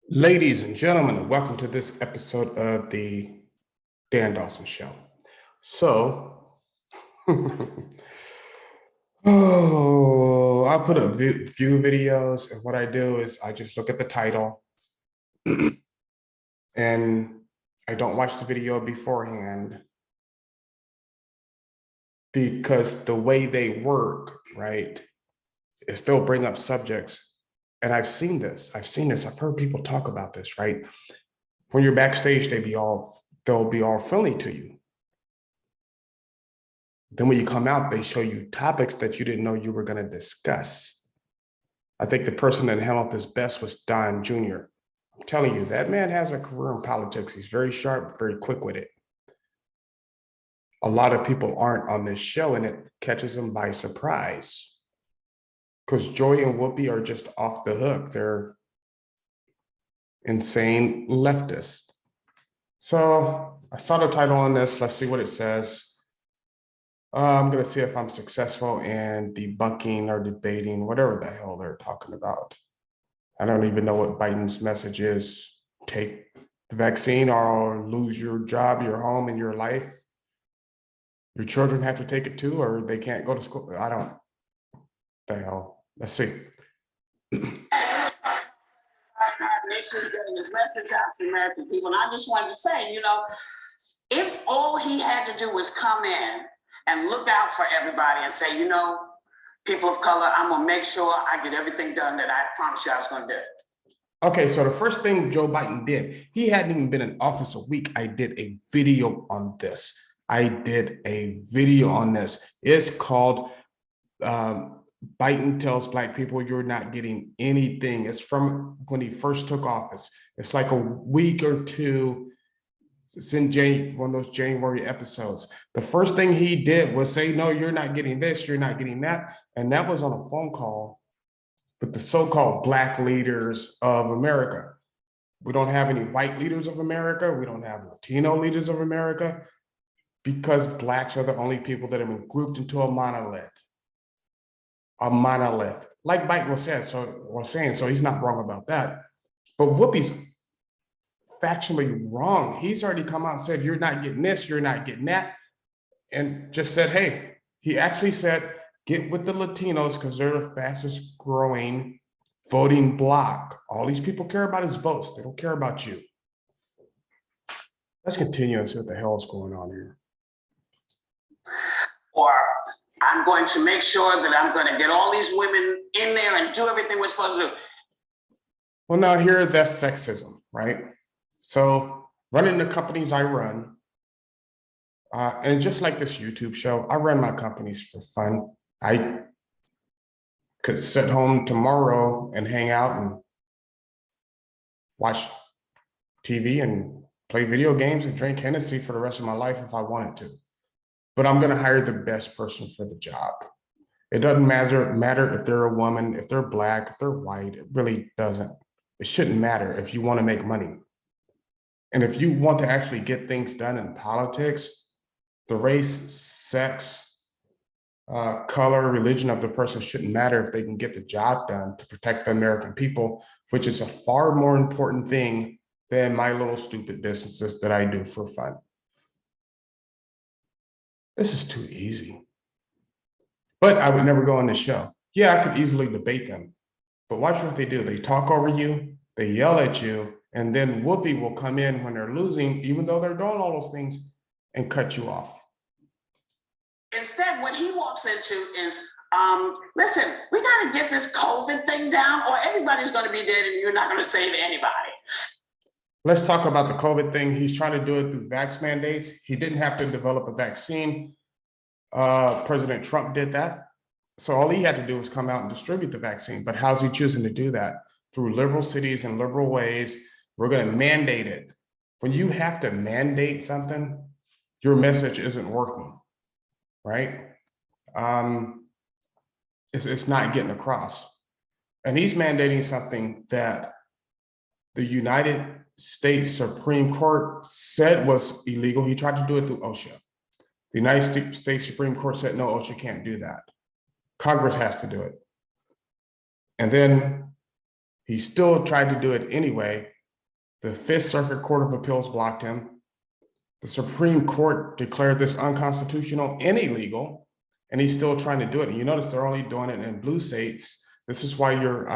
Ladies and gentlemen, welcome to this episode of the Dan Dawson Show. So, I put a few videos, and what I do is I just look at the title and I don't watch the video beforehand because the way they work, right, is they'll bring up subjects. And I've seen this, I've heard people talk about this, right? When you're backstage, they'll be all friendly to you. Then when you come out, they show you topics that you didn't know you were going to discuss. I think the person that handled this best was Don Jr. I'm telling you, that man has a career in politics. He's very sharp, very quick with it. A lot of people aren't on this show, and it catches them by surprise. Because Joy and Whoopi are just off the hook. They're insane leftists. So I saw the title on this. Let's see what it says. I'm going to see if I'm successful in debunking or debating whatever the hell they're talking about. I don't even know what Biden's message is. Take the vaccine or lose your job, your home, and your life. Your children have to take it too, or they can't go to school. I don't. The hell. Let's see. Nation's getting his message out to the American people. And I just wanted to say, if all he had to do was come in and look out for everybody and say, people of color, I'm going to make sure I get everything done that I promised you I was going to do. Okay, so the first thing Joe Biden did, he hadn't even been in office a week. I did a video on this. It's called Biden tells Black people you're not getting anything. It's from when he first took office. It's like a week or two. It's in one of those January episodes. The first thing he did was say, no, you're not getting this, you're not getting that. And that was on a phone call with the so-called Black leaders of America. We don't have any white leaders of America. We don't have Latino leaders of America because Blacks are the only people that have been grouped into a monolith. Like Biden was saying, so he's not wrong about that. But Whoopi's factually wrong. He's already come out and said, you're not getting this, you're not getting that. And just said, hey, he actually said, get with the Latinos because they're the fastest growing voting bloc. All these people care about is votes. They don't care about you. Let's continue and see what the hell is going on here. Or I'm going to make sure that I'm going to get all these women in there and do everything we're supposed to do. Well, now here, that's sexism, right? So running the companies I run, and just like this YouTube show, I run my companies for fun. I could sit home tomorrow and hang out and watch TV and play video games and drink Hennessy for the rest of my life if I wanted to. But I'm going to hire the best person for the job. It doesn't matter if they're a woman, if they're Black, if they're white. It really doesn't. It shouldn't matter if you want to make money. And if you want to actually get things done in politics, the race, sex, color, religion of the person shouldn't matter if they can get the job done to protect the American people, which is a far more important thing than my little stupid businesses that I do for fun. This is too easy. But I would never go on this show. Yeah, I could easily debate them. But watch what they do. They talk over you, they yell at you, and then Whoopi will come in when they're losing, even though they're doing all those things, and cut you off. Instead, what he walks into is, listen, we got to get this COVID thing down or everybody's going to be dead and you're not going to save anybody. Let's talk about the COVID thing. He's trying to do it through vax mandates. He didn't have to develop a vaccine. President Trump did that. So all he had to do was come out and distribute the vaccine. But how's he choosing to do that? Through liberal cities and liberal ways. We're going to mandate it. When you have to mandate something, your message isn't working, right? It's not getting across. And he's mandating something that the United States Supreme Court said was illegal. He tried to do it through OSHA. The United States Supreme Court said, no, OSHA can't do that. Congress has to do it. And then he still tried to do it anyway The Fifth Circuit Court of Appeals blocked him. The Supreme Court declared this unconstitutional and illegal, and he's still trying to do it. And you notice they're only doing it in blue states. This is why your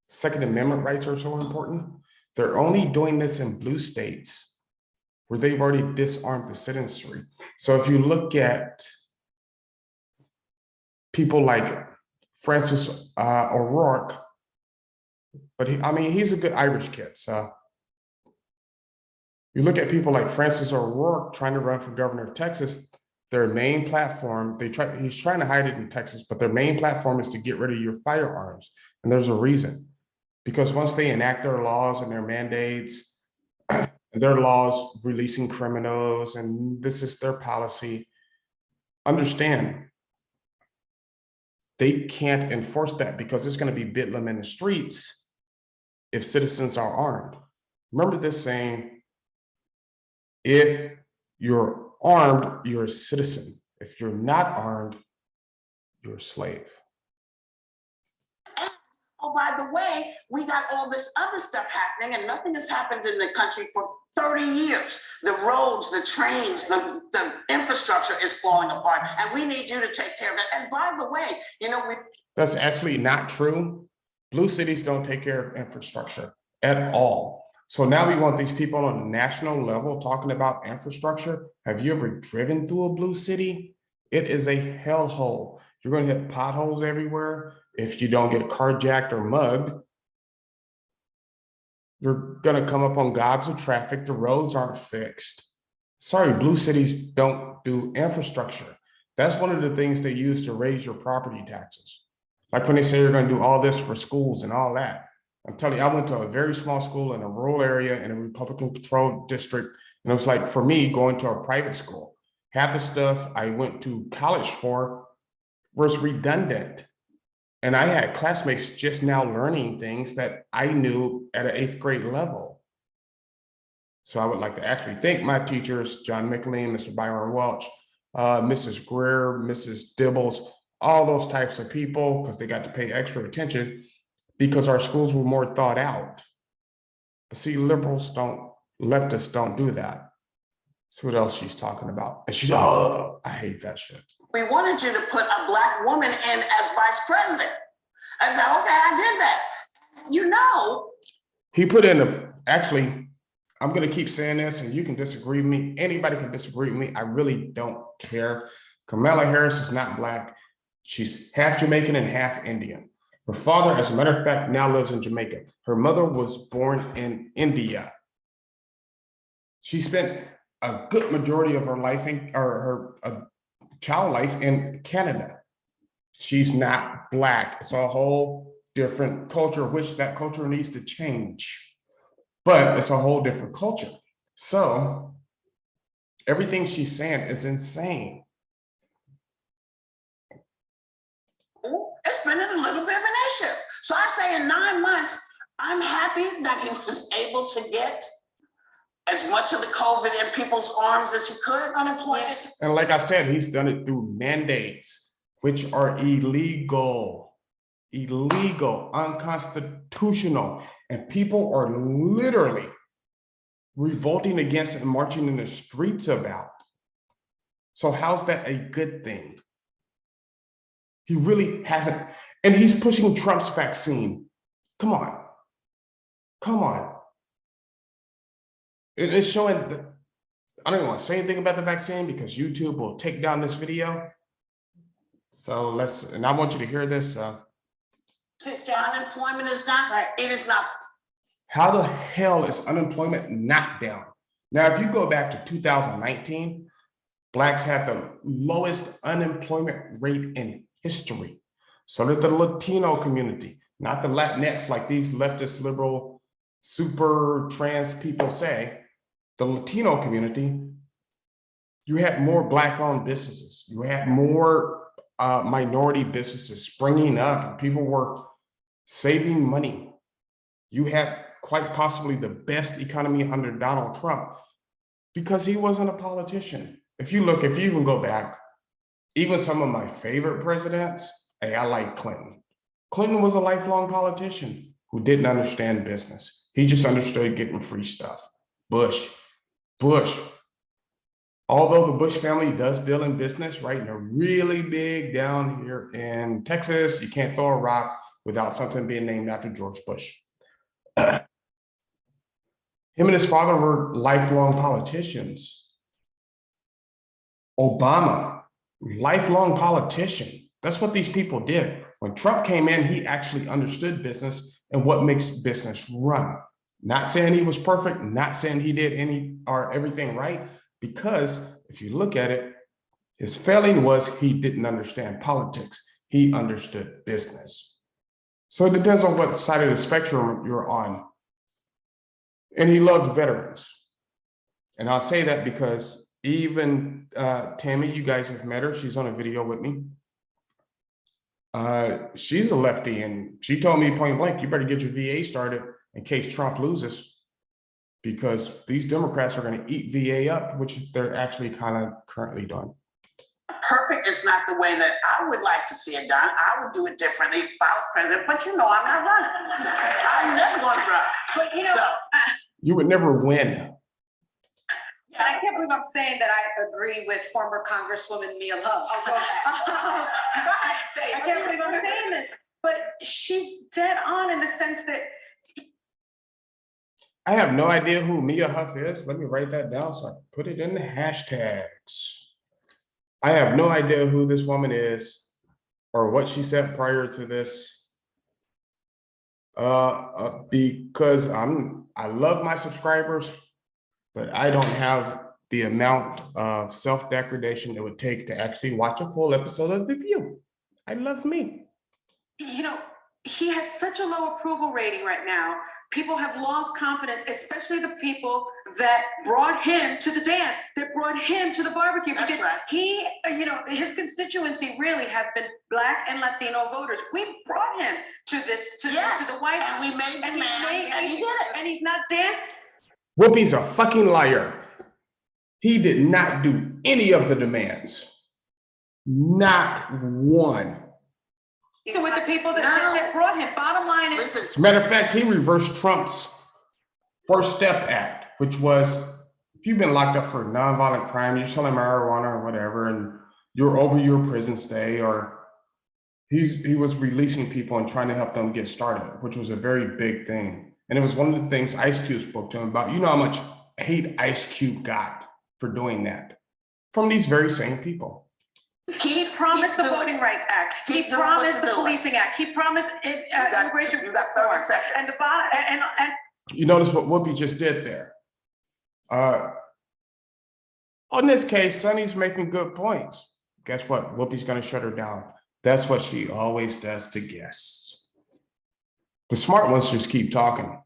Second Amendment rights are so important. They're only doing this in blue states where they've already disarmed the citizenry. So if you look at people like Francis O'Rourke, but he's a good Irish kid. So you look at people like Francis O'Rourke trying to run for governor of Texas, their main platform, he's trying to hide it in Texas, but their main platform is to get rid of your firearms. And there's a reason, because once they enact their laws and their mandates, their laws releasing criminals, and this is their policy, understand, they can't enforce that because it's going to be bedlam in the streets if citizens are armed. Remember this saying, if you're armed, you're a citizen. If you're not armed, you're a slave. Oh, by the way, we got all this other stuff happening and nothing has happened in the country for 30 years. The roads, the trains, the infrastructure is falling apart, and we need you to take care of it. And by the way, that's actually not true. Blue cities don't take care of infrastructure at all. So now we want these people on a national level talking about infrastructure. Have you ever driven through a blue city? It is a hellhole. You're going to hit potholes everywhere. If you don't get carjacked or mugged, you're going to come up on gobs of traffic. The roads aren't fixed. Sorry, blue cities don't do infrastructure. That's one of the things they use to raise your property taxes. Like when they say you're going to do all this for schools and all that. I'm telling you, I went to a very small school in a rural area in a Republican-controlled district. And it was like, for me, going to a private school. Half the stuff I went to college for was redundant. And I had classmates just now learning things that I knew at an 8th grade level. So I would like to actually thank my teachers, John McLean, Mr. Byron Welch, Mrs. Greer, Mrs. Dibbles, all those types of people, because they got to pay extra attention because our schools were more thought out. But see, leftists don't do that. So what else she's talking about? And she's, oh, I hate that shit. We wanted you to put a Black woman in as vice president. I said, okay, I did that. He put in actually, I'm going to keep saying this and you can disagree with me. Anybody can disagree with me. I really don't care. Kamala Harris is not Black. She's half Jamaican and half Indian. Her father, as a matter of fact, now lives in Jamaica. Her mother was born in India. She spent a good majority of her life her child life in Canada. She's not Black. It's a whole different culture, which that culture needs to change. But it's a whole different culture. So everything she's saying is insane. It's been a little bit of an issue. So I say in 9 months, I'm happy that he was able to get as much of the COVID in people's arms as he could, unemployment. And like I said, he's done it through mandates, which are illegal, unconstitutional. And people are literally revolting against it and marching in the streets about. So how's that a good thing? He really hasn't, and he's pushing Trump's vaccine. Come on. It's showing that, I don't even want to say anything about the vaccine because YouTube will take down this video. So and I want you to hear this. Since the unemployment is not right, it is not. How the hell is unemployment not down? Now, if you go back to 2019, Blacks had the lowest unemployment rate in history. So did the Latino community, not the Latinx, like these leftist, liberal, super trans people say. The Latino community, you had more Black-owned businesses. You had more minority businesses springing up. And people were saving money. You had quite possibly the best economy under Donald Trump because he wasn't a politician. If you even go back, even some of my favorite presidents, hey, I like Clinton. Clinton was a lifelong politician who who didn't understand business. He just understood getting free stuff. Bush. Although the Bush family does deal in business, right? And they're really big down here in Texas. You can't throw a rock without something being named after George Bush. Him and his father were lifelong politicians. Obama, lifelong politician. That's what these people did. When Trump came in, he actually understood business and what makes business run. Not saying he was perfect, not saying he did any or everything right, because if you look at it, his failing was he didn't understand politics. He understood business. So it depends on what side of the spectrum you're on. And he loved veterans. And I'll say that because even Tammy, you guys have met her. She's on a video with me. She's a lefty, and she told me point blank, you better get your VA started in case Trump loses, because these Democrats are going to eat VA up, which they're actually kind of currently doing. Perfect is not the way that I would like to see it done. I would do it differently if I was president, but you know I'm not running. I'm never going to run. But you know, So, You would never win. and I can't believe I'm saying that I agree with former Congresswoman Mia Love. Oh, go ahead. I can't believe I'm saying this, but she's dead on in the sense that I have no idea who Mia Huff is. Let me write that down so I can put it in the hashtags. I have no idea who this woman is or what she said prior to this. Because I love my subscribers, but I don't have the amount of self-degradation it would take to actually watch a full episode of The View. I love me. you know, he has such a low approval rating right now. People have lost confidence, especially the people that brought him to the dance, that brought him to the barbecue. That's because right. he, his constituency really have been Black and Latino voters. We brought him to this, to Yes, the White House. and we made And he demands, and he did it. And he's not dancing. Whoopi's a fucking liar. He did not do any of the demands. Not one. So with the people that brought him, bottom line is, Listen, As a matter of fact, he reversed Trump's First Step Act, which was if you've been locked up for nonviolent crime, you're selling marijuana or whatever, and you're over your prison stay, or he was releasing people and trying to help them get started, which was a very big thing. And it was one of the things Ice Cube spoke to him about. You know how much hate Ice Cube got for doing that from these very same people. he promised the Voting Rights Act. He Keep doing what promised you're the doing. Policing Act. He promised immigration you got 30 reform. seconds. And the bottom, and You notice what Whoopi just did there. On this case, Sonny's making good points. Guess what? Whoopi's going to shut her down. That's what she always does to guests. The smart ones just keep talking.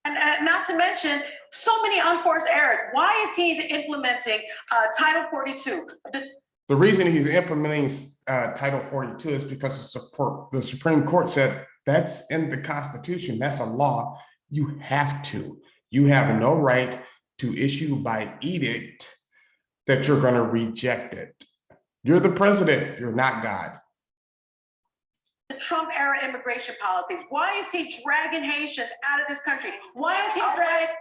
And not to mention, so many unforced errors. Why is he implementing Title 42? The reason he's implementing Title 42 is because the Supreme Court said that's in the Constitution. That's a law. You have to. You have no right to issue by edict that you're going to reject it. You're the president. You're not God. The Trump era immigration policies. Why is he dragging Haitians out of this country? Why is he dragging?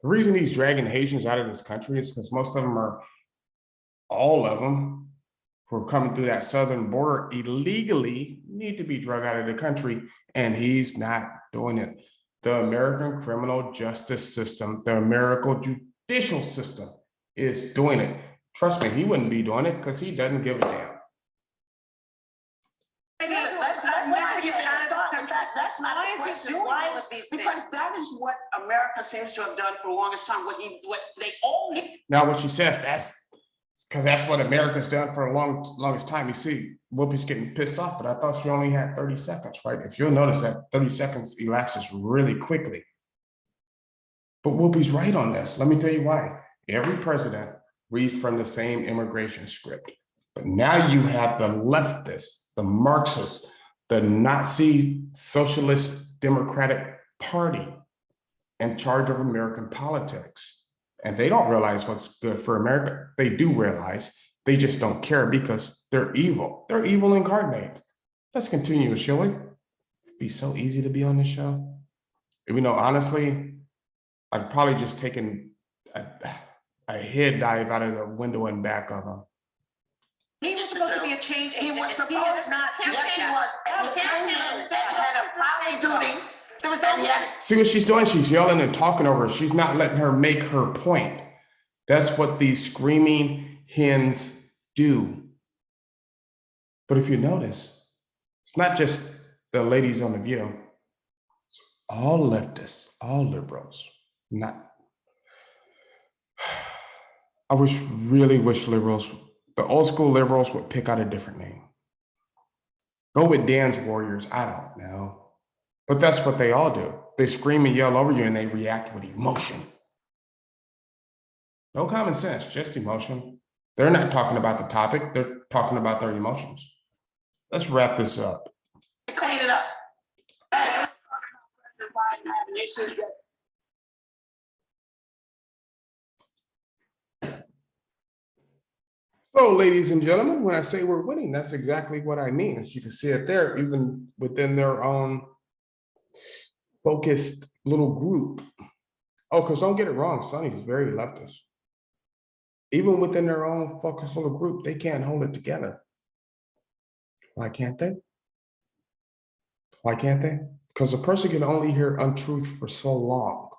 The reason he's dragging Haitians out of this country is because most of them all of them who are coming through that southern border illegally need to be dragged out of the country, and he's not doing it. The American criminal justice system, the American judicial system is doing it. Trust me, he wouldn't be doing it because he doesn't give a damn. That's not Why the is he question. doing Why all is of these because things? that is what America seems to have done for the longest time. What they all Now, what she says, that's because that's what America's done for the longest time. You see, Whoopi's getting pissed off, but I thought she only had 30 seconds, right? If you'll notice that 30 seconds elapses really quickly. But Whoopi's right on this. Let me tell you why. Every president reads from the same immigration script. But now you have the leftists, the Marxists, the Nazi Socialist Democratic Party in charge of American politics. And they don't realize what's good for America. They do realize, they just don't care because they're evil. They're evil incarnate. Let's continue, shall we? be so easy to be on this show. You know, honestly, I'd probably just taken a head dive out of the window and back of him. He was supposed to be a change He agent. was and supposed has to. not done Yes, he that. was. And he had a filing duty. There was and he had See what she's doing? She's yelling and talking over her. She's not letting her make her point. That's what these screaming hens do. But if you notice, it's not just the ladies on The View. It's all leftists, all liberals. Not. I really wish liberals, the old school liberals, would pick out a different name. Go with Dan's Warriors. I don't know. But that's what they all do. They scream and yell over you and they react with emotion. No common sense, just emotion. They're not talking about the topic. They're talking about their emotions. Let's wrap this up. clean it up. So, ladies and gentlemen, when I say we're winning, that's exactly what I mean. As you can see it there, even within their own focused little group. Oh, because don't get it wrong, Sonny's very leftist. Even within their own focused little group, they can't hold it together. Why can't they? Why can't they? Because a person can only hear untruth for so long.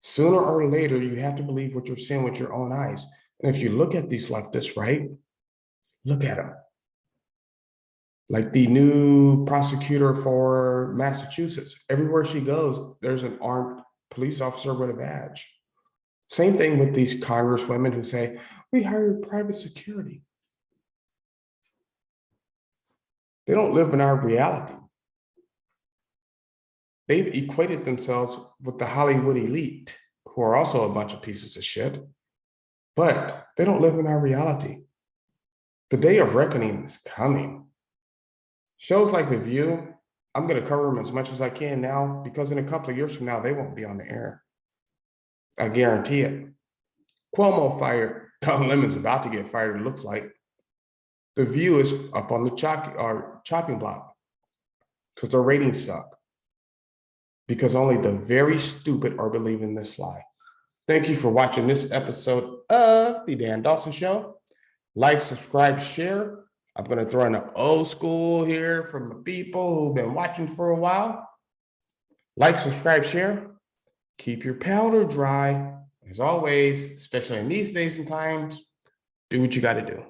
Sooner or later, you have to believe what you're seeing with your own eyes. And if you look at these leftists, right? Look at them. Like the new prosecutor for Massachusetts, everywhere she goes, there's an armed police officer with a badge. Same thing with these congresswomen who say, we hired private security. They don't live in our reality. They've equated themselves with the Hollywood elite, who are also a bunch of pieces of shit, but they don't live in our reality. The day of reckoning is coming. Shows like The View, I'm going to cover them as much as I can now, because in a couple of years from now, they won't be on the air. I guarantee it. Cuomo fired. Don Lemon's about to get fired, it looks like. The View is up on the chopping block because their ratings suck. Because only the very stupid are believing this lie. Thank you for watching this episode of The Dan Dawson Show. Like, subscribe, share. I'm going to throw in an old school here from the people who've been watching for a while. Like, subscribe, share. Keep your powder dry. As always, especially in these days and times, do what you got to do.